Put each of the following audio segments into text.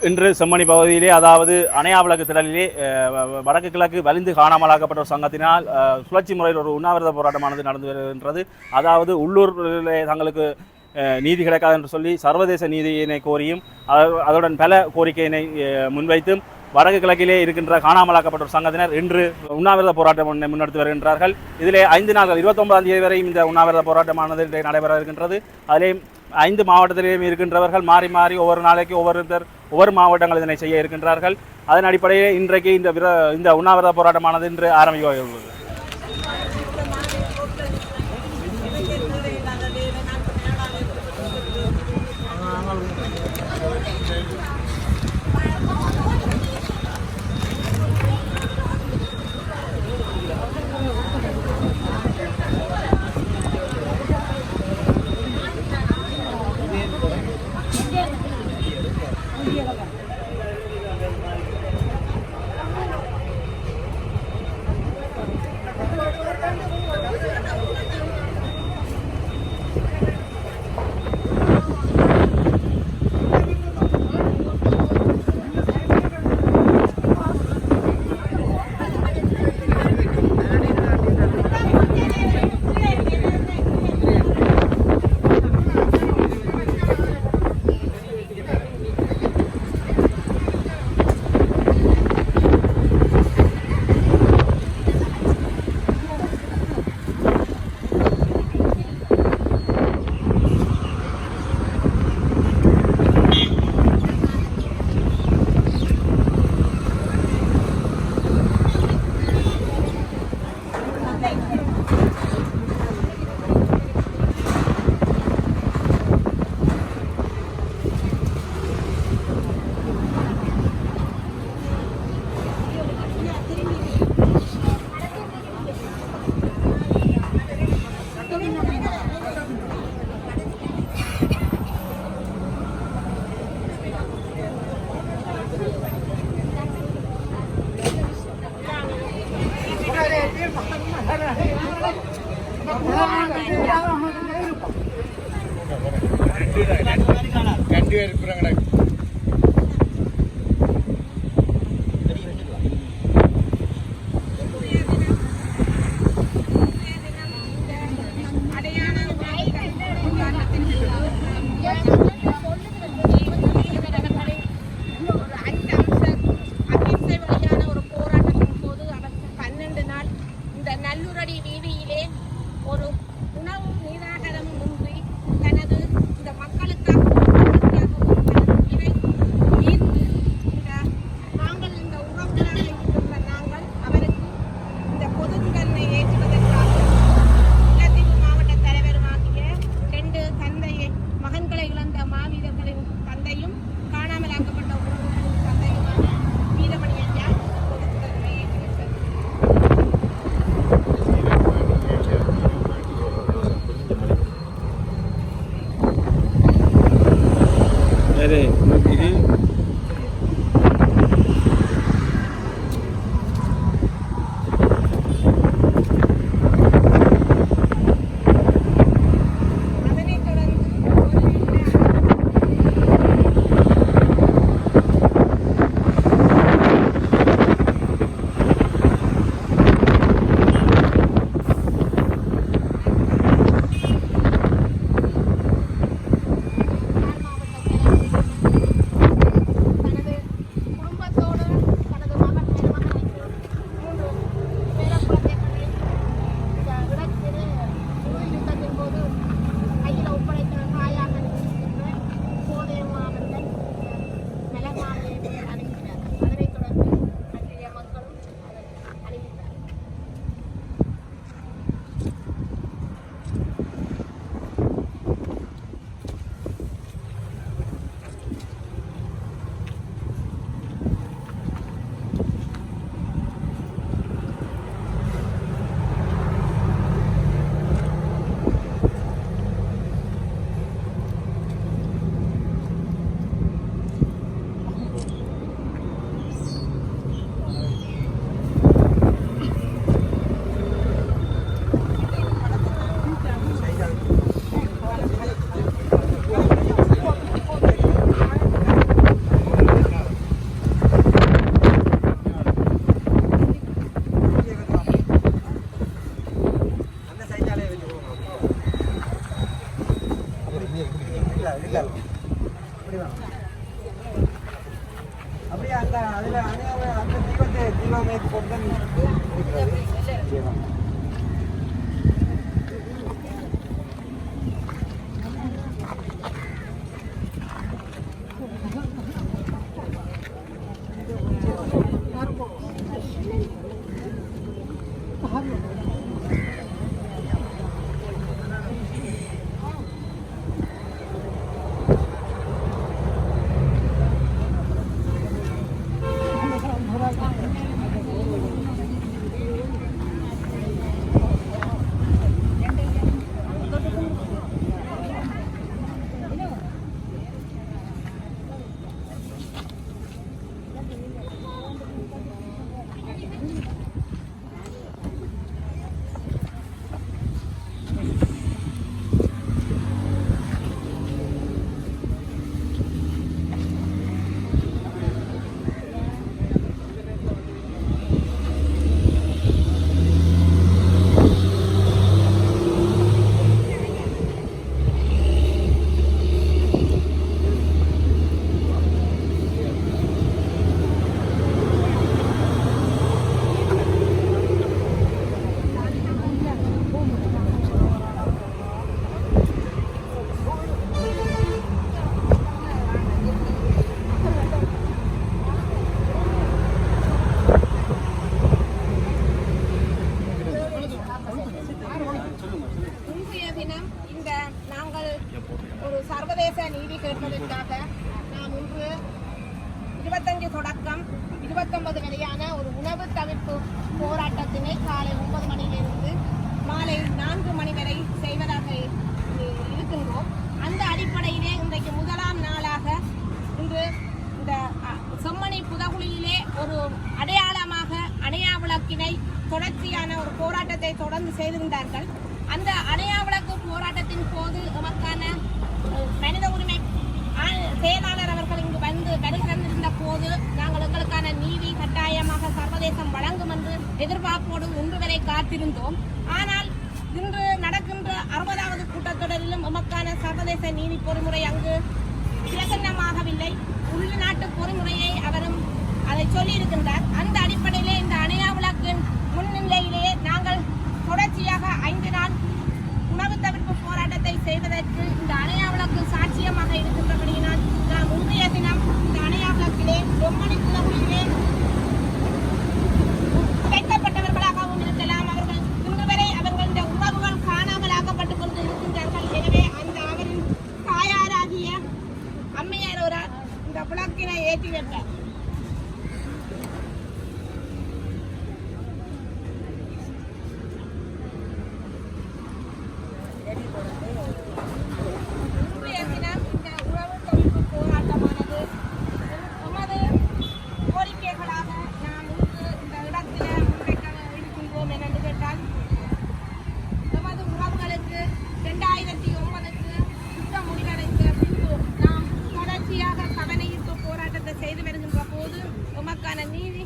இன்று செம்மணி பகுதியிலே, அதாவது அணையாவிளக்கு திடலிலே வடக்கு கிழக்கு வலிந்து காணாமலாக்கப்பட்ட சங்கத்தினால் சுழற்சி முறையில் ஒரு உண்ணாவிரத போராட்டமானது நடந்து வருகின்றது. அதாவது உள்ளூரிலே தங்களுக்கு நீதி கிடைக்காது என்று சொல்லி சர்வதேச நீதியினை கோரியும் அதனுடன் பல கோரிக்கையினை முன்வைத்தும் வடக்கு கிழக்கிலே இருக்கின்ற காணாமலாக்கப்பட்ட சங்கத்தினர் இன்று உண்ணாவிரத போராட்டம் முன்னெடுத்து வருகின்றார்கள். இதிலே 5 நாட்கள் 29ஆம் தேதி வரையும் இந்த உண்ணாவிரத போராட்டமானது நடைபெற இருக்கின்றது. அதிலே 5 மாவட்டத்திலேயும் இருக்கின்றவர்கள் மாறி மாறி ஒவ்வொரு நாளைக்கு ஒவ்வொரு மாவட்டங்கள் இதனை செய்ய இருக்கின்றார்கள். அதன் அடிப்படையில் இன்றைக்கு இந்த உண்ணாவிரத போராட்டமானது இன்று ஆரம்பிக்க உள்ளது. அதில் அந்த தீபத்தை தீபமேற்றி கொண்டு ஒரு சர்வதேச நீதி கேட்பதற்காக நாம் இன்று 25 தொடக்கம் 29 வரையான ஒரு உணவு தவிர்ப்பு போராட்டத்தினை காலை 9 மணியிலிருந்து மாலை 4 மணி வரை செய்வதாக இருக்கின்றோம். அந்த அடிப்படையிலே இன்றைக்கு முதலாம் நாளாக இன்று இந்த செம்மணி புதகுழியிலே ஒரு அடையாளமாக அணையா விளக்கினை தொடர்ச்சியான ஒரு போராட்டத்தை தொடர்ந்து செய்திருந்தார்கள். அந்த அணையா விளக்கு போராட்டத்தின் போது நமக்கான மனித உரிமை செயலாளர் அவர்கள் இங்கு வந்து வருகின்ற போது நாங்கள் எங்களுக்கான நீதி கட்டாயமாக சர்வதேசம் வழங்கும் என்று எதிர்பார்ப்போடு இன்று வரை காத்திருந்தோம். ஆனால் இன்று நடக்கின்ற 60வது கூட்டத்தொடரிலும் எமக்கான சர்வதேச நீதி பொறிமுறை அங்கு பிரசன்னமாகவில்லை. உள்நாட்டு பொறிமுறையை அவரும் அதை சொல்லியிருக்கின்றார். அந்த அடிப்படையிலே இந்த அணையா விளக்கின் முன்னிலையிலேயே நாங்கள் தொடர்ச்சியாக 5 நாள் உணவு தவிர்ப்பு போராட்டத்தை செய்வதற்கு இந்த அணையா விளக்கு சாட்சியமாக இருக்கின்றபடியினால் நாம் இன்றைய தினம் இந்த அணையா விளக்கிலே செம்மணி புதகுழியிலே வைக்கப்பட்டவர்களாகவும் இருக்கலாம். அவர்கள் இன்று வரை அவர்களுடைய உறவுகள் காணாமலாக்கப்பட்டுக் கொண்டு இருக்கின்றார்கள். எனவே அந்த அவரின் தாயாராகிய அம்மையார் ஒரு இந்த விளக்கினை ஏற்றி வைத்தார். செய்து வருகின்ற போது உமக்கான நீதி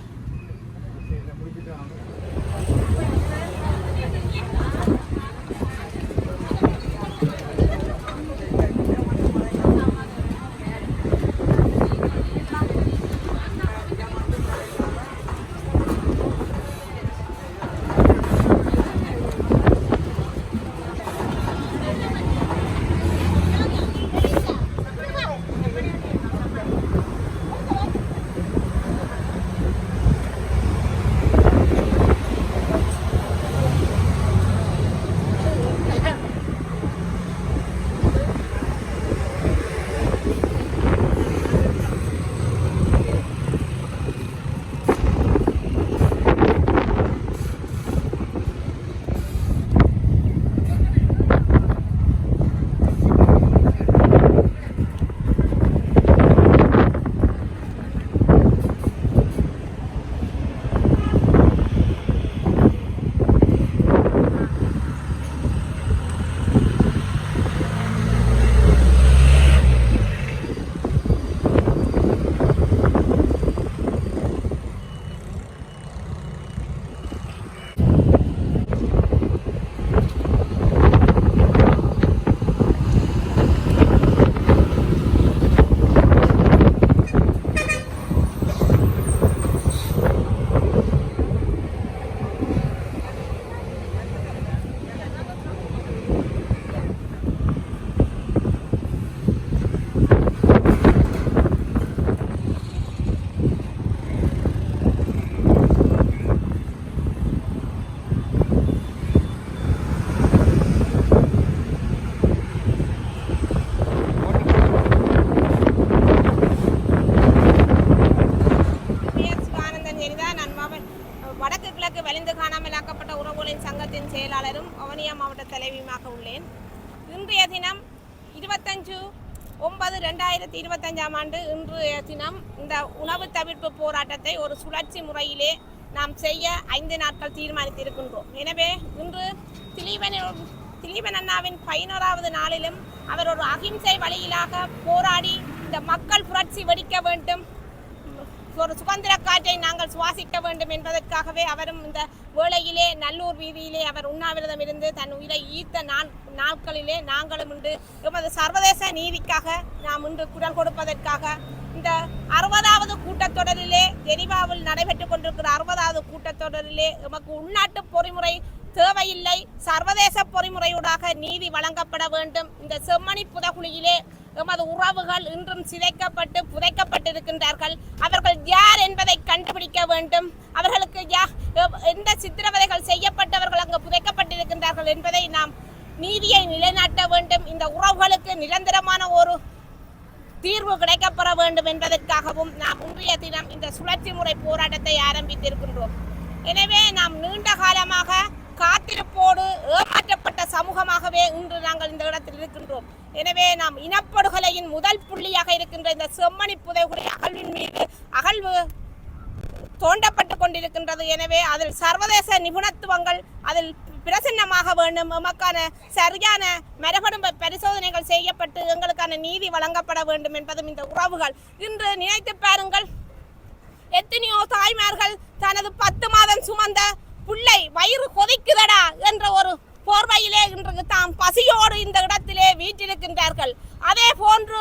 செயலாளரும் வவுனியா மாவட்ட தலைவியுமாக உள்ளேன். இன்றைய தினம் 25/9/2025 இன்றைய தினம் இந்த உணவு தவிர்ப்பு போராட்டத்தை ஒரு சுழற்சி முறையிலே நாம் செய்ய 5 நாட்கள் தீர்மானித்திருக்கின்றோம். எனவே இன்று திலீபன் அண்ணாவின் 11வது நாளிலும் அவர் ஒரு அகிம்சை வழியிலாக போராடி இந்த மக்கள் புரட்சி வெடிக்க வேண்டும், ஒரு சுதந்திர காற்றை நாங்கள் சுவாசிக்க வேண்டும் என்பதற்காகவே அவரும் இந்த வேளையிலே நல்லூர் வீதியிலே அவர் உண்ணாவிரதம் இருந்து தன் உயிரை ஈர்த்த நாட்களிலே நாங்களும் இன்று எமது சர்வதேச நீதிக்காக நாம் இன்று குரல் கொடுப்பதற்காக இந்த 60வது கூட்டத்தொடரிலே ஜெனீவாவில் நடைபெற்றுக் கொண்டிருக்கிற 60வது கூட்டத்தொடரிலே எமக்கு உள்நாட்டு பொறிமுறை தேவையில்லை, சர்வதேச பொறிமுறையூடாக நீதி வழங்கப்பட வேண்டும். இந்த செம்மணி புதகுழியிலே எமது உறவுகள் இன்றும் சிதைக்கப்பட்டு புதைக்கப்பட்டிருக்கின்றார்கள். அவர்கள் யார் என்பதை கண்டுபிடிக்க வேண்டும். அவர்களுக்கு எந்த சித்திரவதைகள் செய்யப்பட்டவர்கள் அங்கு புதைக்கப்பட்டிருக்கின்றார்கள் என்பதை நாம் நீதியை நிலைநாட்ட வேண்டும். இந்த உறவுகளுக்கு நிரந்தரமான ஒரு தீர்வு கிடைக்கப்பெற வேண்டும் என்பதற்காகவும் நாம் இன்றைய தினம் இந்த சுழற்சி முறை போராட்டத்தை ஆரம்பித்திருக்கின்றோம். எனவே நாம் நீண்ட காலமாக காத்திருப்போடு ஏமாற்றப்பட்ட சமூகமாகவே இன்று நாங்கள் இந்த இடத்தில் இருக்கின்றோம். எனவே நாம் இனப்படுகொலையின் முதல் புள்ளியாக இருக்கின்ற இந்த செம்மணி புதைகுழி அகழ்வின் மீது அகழ்வு தோண்டப்பட்டு கொண்டிருக்கின்றது. எனவே அதில் சர்வதேச நிபுணத்துவங்கள் அதில் பிரசன்னமாக வேண்டும். எமக்கான சரியான மரபணு பரிசோதனைகள் செய்யப்பட்டு எங்களுக்கான நீதி வழங்கப்பட வேண்டும் என்பதும் இந்த உறவுகள் இன்று நினைத்து பாருங்கள். எத்தனையோ தாய்மார்கள் தனது 10 மாதம் சுமந்த புள்ளை வயிறு கொதிக்குதடா என்ற ஒரு போர்வையிலே இன்று தாம் பசியோடு இந்த இடத்திலே வீட்டிருக்கின்றார்கள். அதே போன்று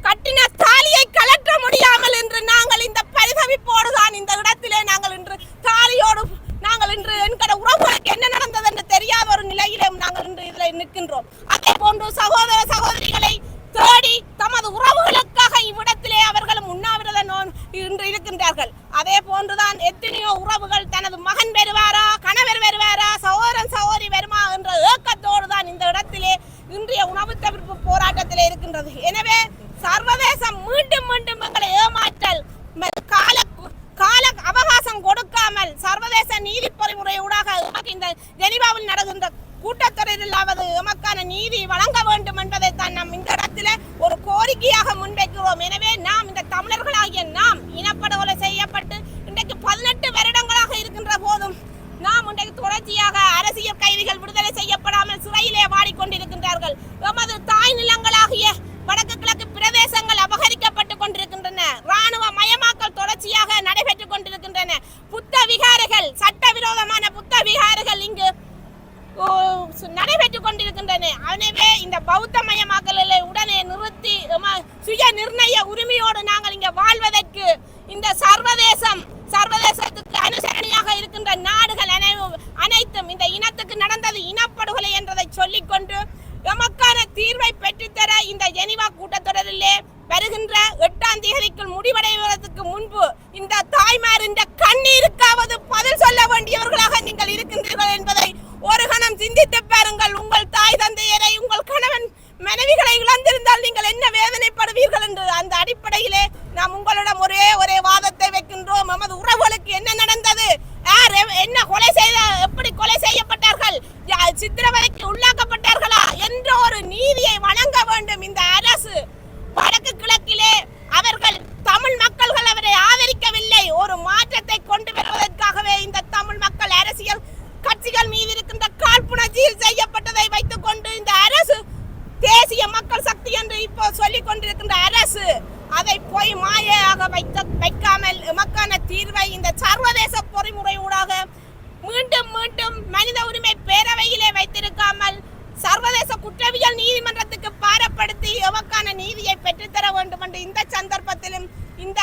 கட்டின தாலியை கலற்ற முடியாமல் இன்று நாங்கள் இந்த பரிதவிப்போடு தான் இந்த இடத்திலே நாங்கள் இன்று தாலியோடு நாங்கள் இன்று என்கிற உறவுகளுக்கு என்ன நடந்தது என்று தெரியாத ஒரு நிலையிலே நாங்கள் இன்று இதில் நிற்கின்றோம். அதே போன்று சகோதர சகோதரிகளை தேடி தமது உறவுகளுக்காக இவ்விடத்திலே அவர்களும் உண்ணாவிரதம் இன்று இருக்கின்றார்கள். அதே போன்றுதான் எத்தனையோ உறவுகள் தனது மகன் வருவாரா, கணவர் வருவாரா, சகோதரன் சகோதரி வருமா என்ற ஏக்கத்தோடு தான் இந்த இடத்திலே இன்றைய உணவு தவிர்ப்பு போராட்டத்திலே இருக்கின்றது. எனவே சர்வதேசம் மீண்டும் மீண்டும் எங்களை ஏமாற்றல் கால அவகாசம் கொடுக்காமல் சர்வதேச நீதி பொறிமுறையூடாக இந்த ஜெனீவாவில் நடக்கின்ற கூட்டத்தொடரிலாவது எமக்கான நீதி வழங்க வேண்டும் என்பதை தான் நாம் இந்த இடத்துல ஒரு கோரிக்கையாக முன்வைக்கிறோம். எனவே நாம் இந்த தமிழர்களாகிய நாம் இனப்படுகொலை செய்யப்பட்டு இன்றைக்கு 18 வருடங்களாக இருக்கின்ற போதும் நாம் இன்றைக்கு தொடர்ச்சியாக அரசியல் கைதிகள் விடுதலை செய்யப்படாமல் சிறையிலே வாடிக்கொண்டிருக்கின்றார்கள். எமது தாய் நிலங்களாகிய வடக்கு கிழக்கு பிரதேசங்கள் அபகரிக்கப்பட்டுக் கொண்டிருக்கின்றன. இராணுவ மயமாக்கல் தொடர்ச்சியாக நடைபெற்றுக் கொண்டிருக்கின்றன. புத்த விகாரைகள், சட்டவிரோதமான புத்த விகாரைகள் இங்கு நடைபெற்றுக் கொண்டிருக்கின்றன. எனவே இந்த பௌத்த மயமாக்கலை உடனே நிறுத்தி சுய நிர்ணய உரிமையோடு நாங்கள் இங்கே வாழ்வதற்கு இந்த சர்வதேசத்துக்கு அனுசரணையாக இருக்கின்ற நாடுகள் அனைத்தும் இந்த இனத்துக்கு நடந்தது இனப்படுகொலை என்றதை சொல்லிக்கொண்டு எமக்கான தீர்வை பெற்றுத்தர இந்த ஜெனீவா கூட்டத்தொடரிலே வருகின்ற 8ஆம் தேதிக்குள் முடிவடைவதற்கு முன்பு இந்த தாய்மார் இந்த கண்ணீருக்காவது பதில் சொல்ல வேண்டியவர்களாக நீங்கள் இருக்கின்றீர்கள் என்பதை ஒரு கணம் சிந்தித்து பாருங்கள். உங்கள் தாய் தந்தையரை, உங்கள் கணவன் மனைவிகளை இழந்திருந்தால் நீங்கள் என்ன வேதனைப்படுவீர்கள் என்று அந்த அடிப்படையிலே நாம் உங்களிடம் ஒரே வாதத்தை வைக்கின்றோம். நமது உறவுகளுக்கு என்ன நடந்தது, என்ன கொலை செய்த, எப்படி கொலை செய்யப்பட்டார்கள், சித்திரவதைக்கு உள்ளாக்கப்பட்டார்களா என்ற ஒரு நீதியை வழங்க வேண்டும் இந்த அரசு. வடக்கு கிழக்கிலே அவர்கள் தமிழ் மக்கள்கள் அவரை ஆதரிக்கவில்லை. ஒரு மாற்றத்தை கொண்டு வருவதற்காகவே இந்த தமிழ் மக்கள் அரசியல் கட்சிகள் மீது இருக்கின்ற காழ்ப்புணர்ச்சியில் செய்யப்பட்டதை வைத்துக் கொண்டு இந்த அரசு தேசிய மக்கள் சக்தி என்று இப்போ சொல்லிக் கொண்டிருக்கின்ற அரசு அதை போய் மாயாக வைக்காமல் எமக்கான தீர்வை இந்த சர்வதேச பொறிமுறையூடாக மீண்டும் மீண்டும் மனித உரிமை பேரவையிலே வைத்திருக்காமல் சர்வதேச குற்றவியல் நீதிமன்றத்துக்கு பாரப்படுத்தி எமக்கான நீதியை பெற்றுத்தர வேண்டும் என்று இந்த சந்தர்ப்பத்திலும் இந்த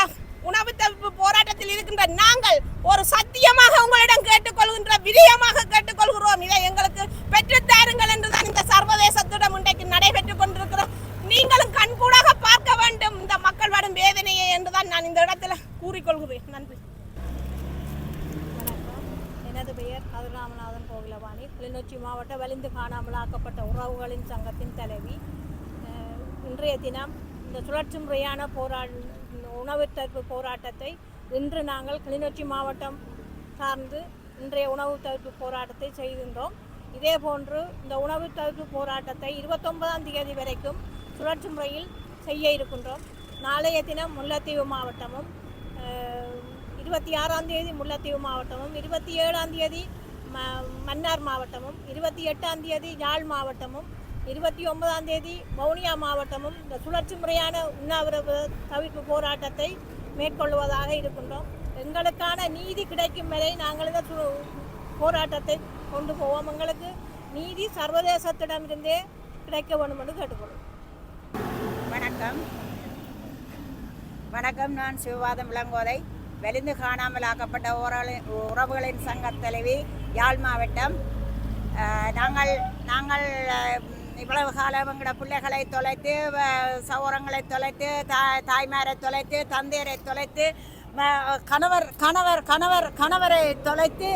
உணவு தவிர்ப்பு போராட்டத்தில் இருக்கின்ற நாங்கள் ஒரு சத்தியமாக உங்களிடம் கேட்டுக்கொள்கின்ற விரியமாக கேட்டுக்கொள்கிறோம். இதை எங்களுக்கு பெற்றுத்தாருங்கள் என்றுதான் இந்த சர்வதேசத்துடன் இன்றைக்கு நடைபெற்றுக் கொண்டிருக்கிறோம். நீங்களும் கண்கூடாக பார்க்க வேண்டும் இந்த மக்கள் வரும் வேதனையை என்றுதான் நான் இந்த இடத்துல கூறிக்கொள்கிறேன். நன்றி. எனது பெயர் கதிர்ராமநாதன் கோவிலவாணி, கிளிநொச்சி மாவட்ட வலிந்து காணாமலாக்கப்பட்ட உறவுகளின் சங்கத்தின் தலைவி. இன்றைய தினம் இந்த சுழற்சி முறையான உணவு தவிர்ப்பு போராட்டத்தை இன்று நாங்கள் கிளிநொச்சி மாவட்டம் சார்ந்து இன்றைய உணவு தவிர்ப்பு போராட்டத்தை செய்கின்றோம். இதே போன்று இந்த உணவு தவிர்ப்பு போராட்டத்தை 29ஆம் தேதி வரைக்கும் சுழற்சி முறையில் செய்ய இருக்கின்றோம். நாளைய தினம் முல்லைத்தீவு மாவட்டமும் 26ஆம் தேதி முல்லைத்தீவு மாவட்டமும் 27ஆம் தேதி மன்னார் மாவட்டமும் 28ஆம் தேதி யாழ் மாவட்டமும் 29ஆம் தேதி வவுனியா மாவட்டமும் இந்த சுழற்சி முறையான உண்ணாவிரத தவிர்ப்பு போராட்டத்தை மேற்கொள்வதாக இருக்கின்றோம். எங்களுக்கான நீதி கிடைக்கும் வரை நாங்கள் இந்த போராட்டத்தை கொண்டு போவோம். எங்களுக்கு நீதி சர்வதேசத்திடமிருந்தே கிடைக்க வேண்டும் என்று கேட்டுக்கொள்வோம். வணக்கம். நான் சிவபாதம் விளங்கோதை, வெளிந்து காணாமல் ஆக்கப்பட்ட உறவுகளின் சங்க தலைவி, யாழ் மாவட்டம். நாங்கள் இவ்வளவு காலம் எங்களோட பிள்ளைகளை தொலைத்து, சகோதரங்களை தொலைத்து, தாய்மாரை தொலைத்து, தந்தையரை தொலைத்து, கணவரை தொலைத்து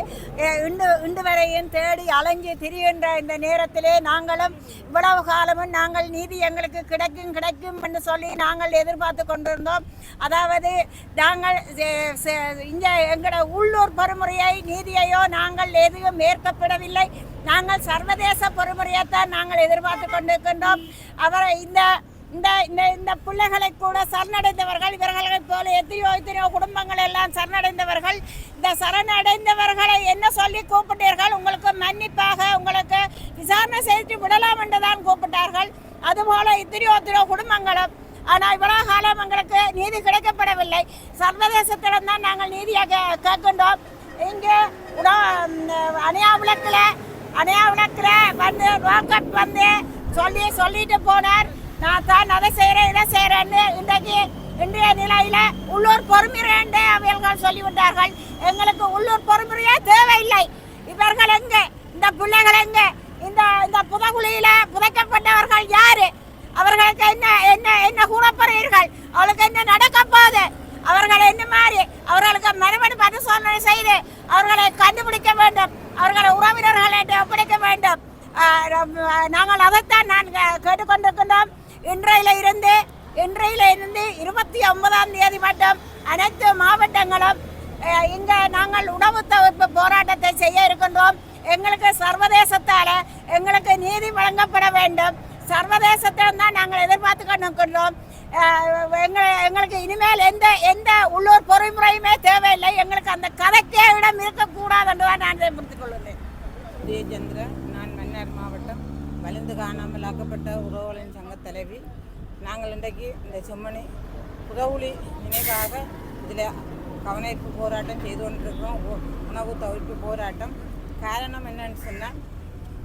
இன்று வரையும் தேடி அலைஞ்சு திரிகின்ற இந்த நேரத்திலே நாங்களும் இவ்வளவு காலமும் நாங்கள் நீதி எங்களுக்கு கிடைக்கும் என்று சொல்லி நாங்கள் எதிர்பார்த்து கொண்டிருந்தோம். அதாவது நாங்கள் இங்கே எங்களோட உள்ளூர் பொறுமுறையை நீதியையோ நாங்கள் எதுவும் ஏற்கப்படவில்லை. நாங்கள் சர்வதேச பொறுமுறையைத்தான் நாங்கள் எதிர்பார்த்து கொண்டிருக்கின்றோம். அவரை இந்த பிள்ளைகளை கூட சரணடைந்தவர்கள், இவர்களைப் போல எத்தனையோ குடும்பங்கள் எல்லாம் சரணடைந்தவர்கள். இந்த சரணடைந்தவர்களை என்ன சொல்லி கூப்பிட்டீர்கள்? உங்களுக்கு மன்னிப்பாக உங்களுக்கு விசாரணை செய்து விடலாம் என்றுதான் கூப்பிட்டார்கள். அதுபோல எத்தனையோ குடும்பங்களும். ஆனால் இவ்வளவு காலம் எங்களுக்கு நீதி கிடைக்கப்படவில்லை. சர்வதேசத்திடம் தான் நாங்கள் நீதியை கேட்கின்றோம். இங்கே அணையா விளக்கில் வந்து ரோக்கட் வந்து சொல்லிட்டு போனார், நான் தான் அதை செய்கிறேன் இதை செய்கிறேன்னு. இன்றைய நிலையில் உள்ளூர் பொறுமுறை அவர்கள் சொல்லிவிட்டார்கள். எங்களுக்கு உள்ளூர் பொறுமுறையே தேவையில்லை. இவர்கள் எங்கே? இந்த பிள்ளைகள் எங்கே? இந்த புதகுழியில் புதைக்கப்பட்டவர்கள் யாரு? அவர்களுக்கு என்ன கூறப்படுகிறீர்கள்? அவர்களுக்கு என்ன நடக்க போகுது? அவர்கள் என்ன மாதிரி அவர்களுக்கு மறுபடி பரிசோதனை செய்து அவர்களை கண்டுபிடிக்க வேண்டும், அவர்களை உறவினர்களை ஒப்படைக்க வேண்டும். நாங்கள் அதைத்தான் நான் கேட்டுக்கொண்டிருக்கின்றோம். இன்றையில இருந்து 29ஆம் தேதி மட்டும் அனைத்து மாவட்டங்களும் இங்கே நாங்கள் உணவு தவிர்ப்பு போராட்டத்தை செய்ய இருக்கின்றோம். எங்களுக்கு சர்வதேசத்தால் எங்களுக்கு நீதி வழங்கப்பட வேண்டும். சர்வதேசத்திடம் தான் நாங்கள் எதிர்பார்த்து கொண்டிருக்கின்றோம். எங்களுக்கு இனிமேல் எந்த உள்ளூர் பொறிமுறையுமே தேவையில்லை. எங்களுக்கு அந்த கதைக்கே இடம் இருக்கக்கூடாது என்று தான் நான் புரிந்து கொள்கிறேன். ஜெயச்சந்திரன், நான் மன்னார் மாவட்டம் வலிந்து காணாமல் ஆக்கப்பட்ட உறவுகளின் சங்க தலைவி. நாங்கள் இன்றைக்கு இந்த செம்மணி புதவுளி நினைவாக இதில் கவனிப்பு போராட்டம் செய்து கொண்டிருக்கிறோம். உணவு தவிர்ப்பு போராட்டம். காரணம் என்னன்னு சொன்னால்,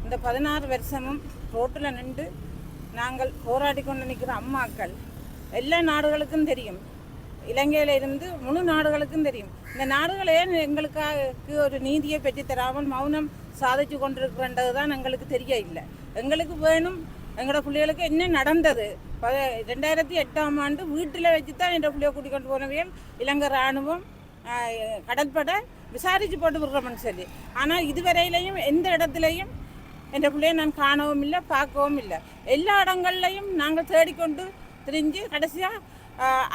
இந்த 16 வருஷமும் ரோட்டில் நின்று நாங்கள் போராடி கொண்டு நிற்கிற அம்மாக்கள் எல்லா நாடுகளுக்கும் தெரியும், இலங்கையில் இருந்து முழு நாடுகளுக்கும் தெரியும். இந்த நாடுகளே எங்களுக்கு ஒரு நீதியை பெற்று தராமல் மௌனம் சாதிச்சு கொண்டிருக்கின்றது தான் எங்களுக்கு தெரிய இல்லை. எங்களுக்கு வேணும், எங்களோட பிள்ளைகளுக்கு என்ன நடந்தது. 2008ஆம் ஆண்டு வீட்டில் வச்சு தான் என் பிள்ளைய கூட்டிக் கொண்டு போனவைகள் இலங்கை இராணுவம் கடற்படை விசாரித்து போட்டு விடுறோம்னு சொல்லி. ஆனால் இதுவரையிலையும் எந்த இடத்துலையும் என் பிள்ளையை நான் காணவும் இல்லை, பார்க்கவும் இல்லை. எல்லா இடங்கள்லையும் நாங்கள் தேடிக்கொண்டு திரிஞ்சு கடைசியாக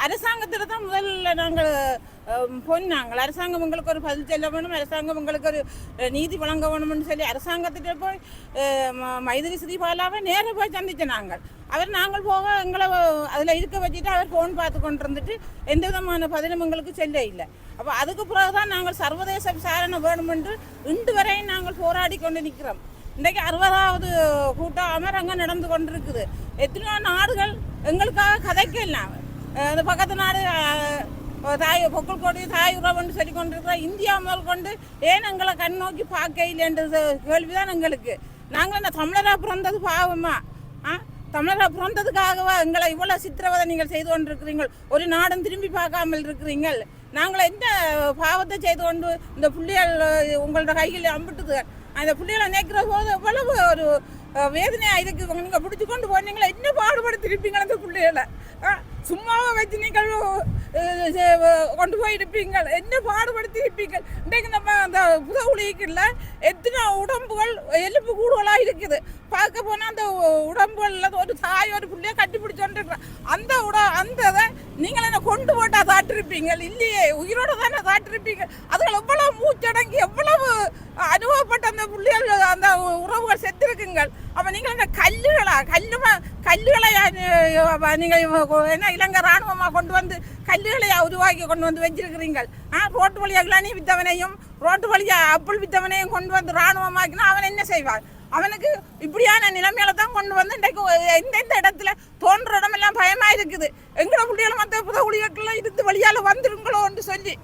அரசாங்கத்தில் தான் முதல்ல நாங்கள் போனாங்கள். அரசாங்கம் உங்களுக்கு ஒரு பதில் சொல்ல வேணும், அரசாங்கம் உங்களுக்கு ஒரு நீதி வழங்க வேணும்னு சொல்லி அரசாங்கத்திட்ட போய் மைதிரி ஸ்ரீபாலாவை நேராக போய் சந்தித்த நாங்கள் போக எங்களை அதில் இருக்க வச்சுட்டு அவர் ஃபோன் பார்த்து கொண்டு இருந்துட்டு எந்த விதமான பதிலும் எங்களுக்கு சொல்ல இல்லை. அப்போ அதுக்கு பிறகு தான் நாங்கள் சர்வதேச விசாரணை வேணுமென்று இன்று வரையும் நாங்கள் போராடி கொண்டு நிற்கிறோம். இன்றைக்கு 60வது கூட்டம் அமரங்க நடந்து கொண்டிருக்குது. எத்தனையோ நாடுகள் எங்களுக்காக கதைக்கலாம். இந்த பக்கத்து நாடு பொக்கல்கோடி தாய் உறவுன்னு சொல்லி கொண்டிருக்கிற இந்தியா முதல் கொண்டு ஏன் எங்களை கண் நோக்கி பார்க்க இல்லைன்றது கேள்விதான் எங்களுக்கு. நாங்கள் இந்த தமிழராக பிறந்தது பாவமா? தமிழராக பிறந்ததுக்காகவா எங்களை இவ்வளோ சித்திரவதை நீங்கள் செய்து கொண்டிருக்கிறீங்கள்? ஒரு நாடும் திரும்பி பார்க்காமல் இருக்கிறீங்கள். நாங்கள் என்ன பாவத்தை செய்து கொண்டு இந்த புள்ளிகள் உங்களோட கையில் அம்பிட்டுது. அந்த பிள்ளைகளை நினைக்கிற போது எவ்வளவு ஒரு வேதனையாக இருக்குது. நீங்கள் பிடிச்சி கொண்டு போனீங்களா என்ன பாடுபடுத்திருப்பீங்கள் அந்த பிள்ளைகளை? சும்மாவை வச்சு நீங்கள் கொண்டு போயிருப்பீங்கள், என்ன பாடுபடுத்தி இருப்பீங்கள். இன்றைக்கு நம்ம அந்த புதவுளிக்குள்ள எத்தனை உடம்புகள் எலும்பு கூடுதலாக இருக்குது. பார்க்க போனால் அந்த உடம்புகளில் ஒரு தாய் ஒரு பிள்ளைய கட்டி பிடிச்சோன்றிருக்கிறேன். அந்த நீங்கள் என்ன கொண்டு போட்டால் தாட்டிருப்பீங்க இல்லையே, உயிரோட தானே தாட்டிருப்பீங்க. அதுகள் எவ்வளவு மூச்சடங்கி எவ்வளவு அனுபவப்பட்ட அந்த புள்ளிகள் அந்த உறவுகள் செத்திருக்குங்கள். அப்போ நீங்கள் இந்த கல்லுகளை நீங்கள் என்ன இலங்கை இராணுவமாக கொண்டு வந்து கல்லுகளை உருவாக்கி கொண்டு வந்து வச்சிருக்கிறீங்கள். ரோட்டு வழியாக இளநீ வித்தவனையும் ரோட்டு வழியாக அப்புள் வித்தவனையும் கொண்டு வந்து இராணுவமாக்கினா அவன் என்ன செய்வான்? அவனுக்கு இப்படியான நிலைமையில தான் கொண்டு வந்து இன்றைக்கு எந்தெந்த இடத்துல தோன்ற இடமெல்லாம் பயமா இருக்குது. எங்களை புள்ளிகளும் மற்ற புதகுலிகளுக்கெல்லாம் இருந்து வழியால் வந்துருங்களோன்னு சொல்லி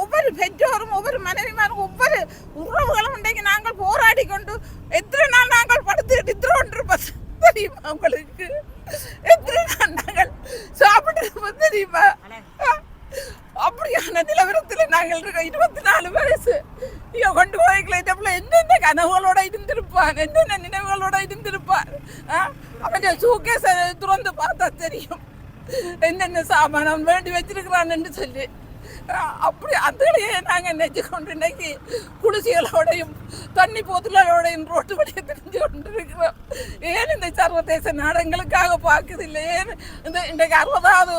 ஒவ்வொரு பெற்றோரும் ஒவ்வொரு மனைவிமாரும் ஒவ்வொரு உறவுகளும் இன்றைக்கு நாங்கள் போராடி கொண்டு எத்தனை நாள் நாங்கள் படுத்து எடுத்துருப்போம் தெரியுமா உங்களுக்கு? எத்தனை நாள் நாங்கள் சாப்பிட்டு தெரியுமா? அப்படியான நிலவரத்தில் நாங்கள் இருக்கோம். 24 வயசு ஐயோ கொண்டு போய்க்கல என்னென்ன கனவுகளோட இருந்திருப்பான், என்னென்ன நினைவுகளோட இருந்திருப்பான். அவன் சூக்கேஸை துறந்து பார்த்தா தெரியும் என்னென்ன சாமானம் வேண்டி வச்சிருக்கிறான்னு சொல்லி. அப்படி அதுலேயே நாங்கள் நெஞ்சு கொண்டு இன்னைக்கு குளிர்ச்சிகளோடையும் தண்ணி போத்தலோடையும் ரோட்டு வழியை தெரிஞ்சு கொண்டு இருக்கிறோம். ஏன் இந்த சர்வதேச நாடுகளுக்காக பார்க்குதில்லை? ஏன் இந்த இன்றைக்கு 60வது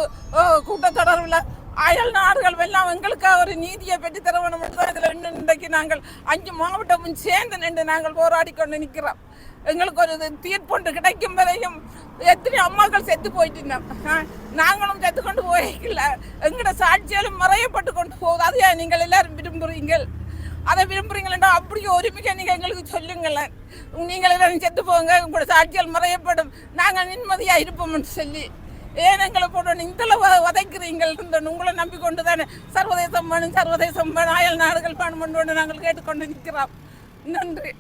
கூட்டத்தொடர்பில் அயல் நாடுகள் எல்லாம் எங்களுக்காக ஒரு நீதியை பெற்று தர வேணும் தான் இதில் இன்றைக்கு நாங்கள் 5 மாவட்டமும் சேர்ந்து நின்று நாங்கள் போராடி கொண்டு நிற்கிறோம். எங்களுக்கு ஒரு தீர்ப்பொன்று கிடைக்கும் வரையும் எத்தனை அம்மாக்கள் செத்து போயிட்டுனோம். நாங்களும் செத்து கொண்டு போய்க்கல. எங்களோட சாட்சியாலும் மறையப்பட்டு கொண்டு போகுது. அதையா நீங்கள் எல்லாரும் விரும்புகிறீங்கள்? அதை விரும்புகிறீங்களா? அப்படியே ஒருமிக்க நீங்கள் எங்களுக்கு சொல்லுங்களேன். நீங்கள் எல்லாரும் செத்து போங்க, உங்களோட சாட்சியால் மறையப்படும், நாங்கள் நிம்மதியாக இருப்போம்னு சொல்லி. ஏன் எங்களை போட்டு இந்தளவு வதைக்கிறீங்கள்? உங்களை நம்பிக்கொண்டு தானே சர்வதேசம் வேணும், சர்வதேசம் வேணும், அயல் நாடுகள் வேணும் நாங்கள் கேட்டுக்கொண்டு நிற்கிறோம். நன்றி.